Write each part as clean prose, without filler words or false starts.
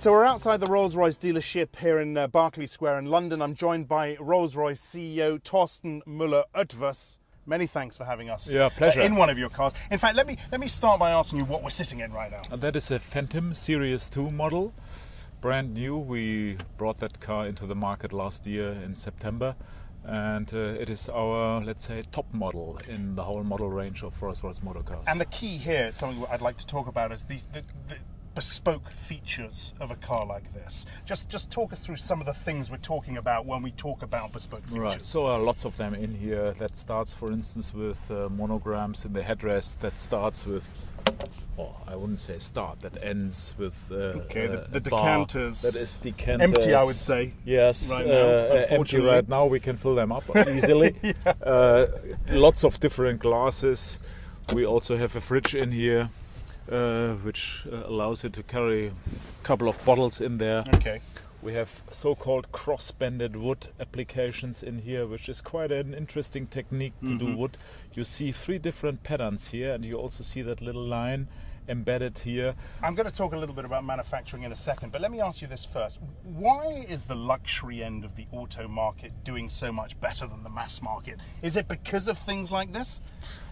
So we're outside the Rolls-Royce dealership here in Berkeley Square in London. I'm joined by Rolls-Royce CEO Thorsten Müller-Oetvers. Many thanks for having us pleasure. In one of your cars. In fact, let me start by asking you what we're sitting in right now. And that is a Phantom Series 2 model, brand new. We brought that car into the market last year in September, and it is our, let's say, top model in the whole model range of Rolls-Royce motor cars. And the key here, something I'd like to talk about, is the bespoke features of a car like this. Just talk us through some of the things we're talking about when we talk about bespoke features. Right, so lots of them in here. That starts, for instance, with monograms in the headrest. That starts with, well, I wouldn't say start, that ends with the decanters. That is decanters. Empty, I would say. Yes, right now, empty right now. We can fill them up easily. Lots of different glasses. We also have a fridge in here, which allows you to carry a couple of bottles in there. Okay. We have so-called cross-bended wood applications in here, which is quite an interesting technique to do wood. You see 3 different patterns here, and you also see that little line embedded here. I'm going to talk a little bit about manufacturing in a second, but let me ask you this first. Why is the luxury end of the auto market doing so much better than the mass market? Is it because of things like this?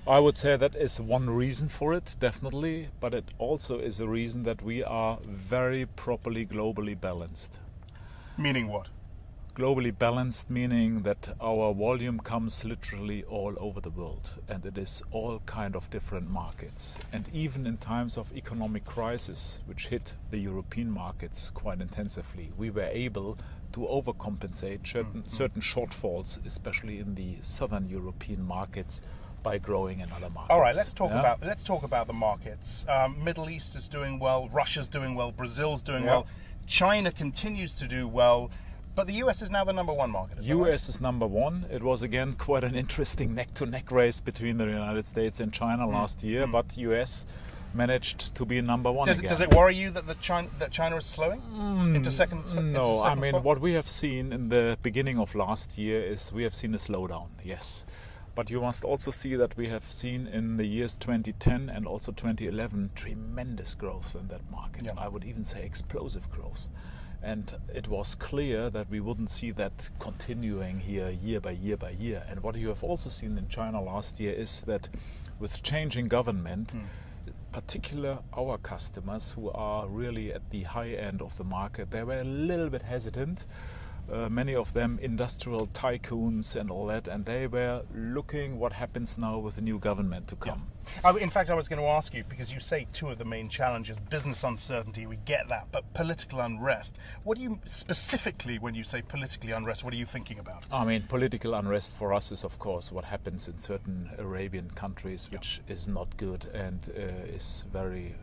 I would say that is one reason for it, definitely, but it also is a reason that we are very properly globally balanced. Meaning what? Globally balanced meaning that our volume comes literally all over the world, and it is all kind of different markets. And even in times of economic crisis, which hit the European markets quite intensively, we were able to overcompensate certain shortfalls, especially in the southern European markets, by growing in other markets. All right, let's talk about the markets. Middle East is doing well, Russia's doing well, Brazil's doing well, China continues to do well. But the US is now the number 1 market, is that right? US is number 1. It was again quite an interesting neck-to-neck race between the United States and China last year, but US managed to be number 1 again. Does it worry you that China is slowing into second? No, I mean, spot? what we have seen in the beginning of last year is we have seen a slowdown, yes. But you must also see that we have seen in the years 2010 and also 2011 tremendous growth in that market. Yeah. I would even say explosive growth. And it was clear that we wouldn't see that continuing here year by year by year. And what you have also seen in China last year is that with changing government, particular our customers who are really at the high end of the market, they were a little bit hesitant. Many of them industrial tycoons and all that, and they were looking what happens now with the new government to come. Yeah. In fact, I was going to ask you, because you say 2 of the main challenges, business uncertainty, we get that, but political unrest. What do you, specifically when you say politically unrest, what are you thinking about? I mean, political unrest for us is, of course, what happens in certain Arabian countries, which is not good and is very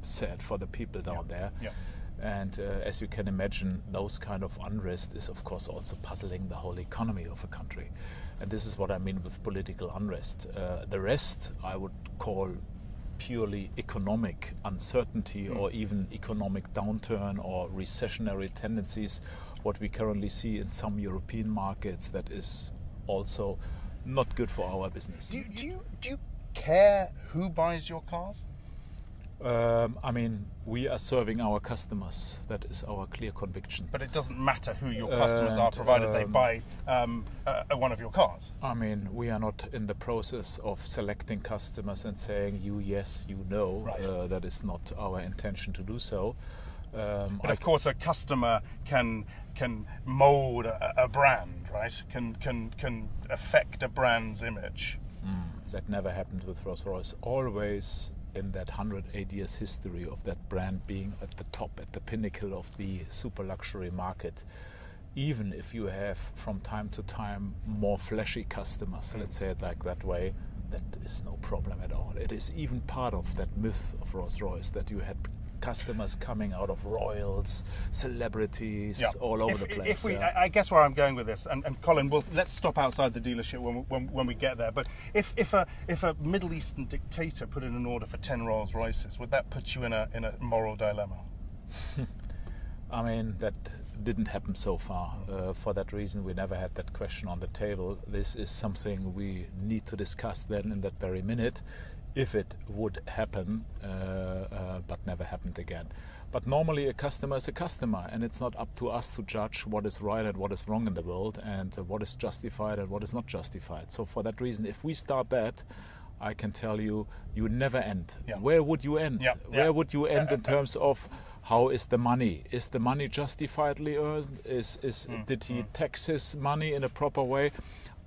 sad for the people down there. Yeah. And as you can imagine, those kind of unrest is, of course, also puzzling the whole economy of a country. And this is what I mean with political unrest. The rest I would call purely economic uncertainty or even economic downturn or recessionary tendencies, what we currently see in some European markets, that is also not good for our business. Do you care who buys your cars? I mean, we are serving our customers. That is our clear conviction. But it doesn't matter who your customers are, provided they buy one of your cars. I mean, we are not in the process of selecting customers and saying, you yes, you no. Right. That is not our intention to do so. But of course, a customer can mold a brand, right? Can affect a brand's image. That never happened with Rolls-Royce. Always in that 108 years history of that brand being at the top, at the pinnacle of the super luxury market. Even if you have from time to time more flashy customers, let's say it like that way, that is no problem at all. It is even part of that myth of Rolls-Royce that you had customers coming out of royals, celebrities, all over the place. I guess where I'm going with this, and Colin, let's stop outside the dealership when we get there. But if a Middle Eastern dictator put in an order for 10 Rolls Royces, would that put you in a moral dilemma? I mean, that didn't happen so far. For that reason, we never had that question on the table. This is something we need to discuss then in that very minute, if it would happen, but never happened again. But normally a customer is a customer, and it's not up to us to judge what is right and what is wrong in the world, and what is justified and what is not justified. So for that reason, if we start that, I can tell you, you never end. Yeah. Where would you end? Yeah. Where would you end in terms of how is the money? Is the money justifiedly earned? Did he tax his money in a proper way?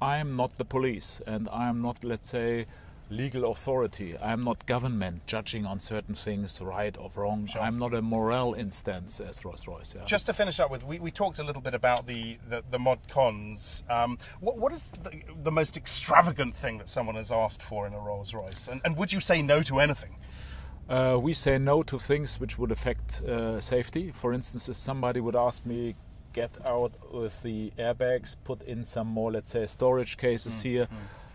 I am not the police, and I am not, let's say, legal authority. I am not government judging on certain things right or wrong. Sure. I'm not a moral instance as Rolls-Royce. Yeah. Just to finish up with, we talked a little bit about the mod cons. What is the most extravagant thing that someone has asked for in a Rolls-Royce? And would you say no to anything? We say no to things which would affect safety. For instance, if somebody would ask me, get out with the airbags, put in some more, let's say, storage cases here,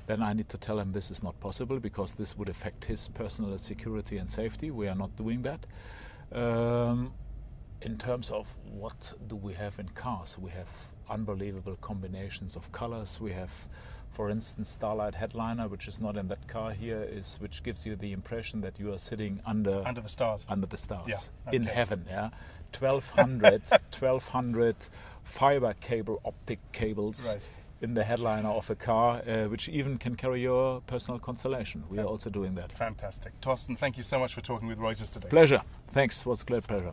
then I need to tell him this is not possible because this would affect his personal security and safety. We are not doing that. In terms of what do we have in cars, we have unbelievable combinations of colors. We have, for instance, Starlight Headliner, which is not in that car here, which gives you the impression that you are sitting under the stars. Under the stars, yeah. Okay. In heaven. Yeah, 1200 fiber cable, optic cables. Right. In the headliner of a car, which even can carry your personal constellation. We are also doing that. Fantastic. Torsten, thank you so much for talking with Reuters today. Pleasure. Thanks. It was a great pleasure.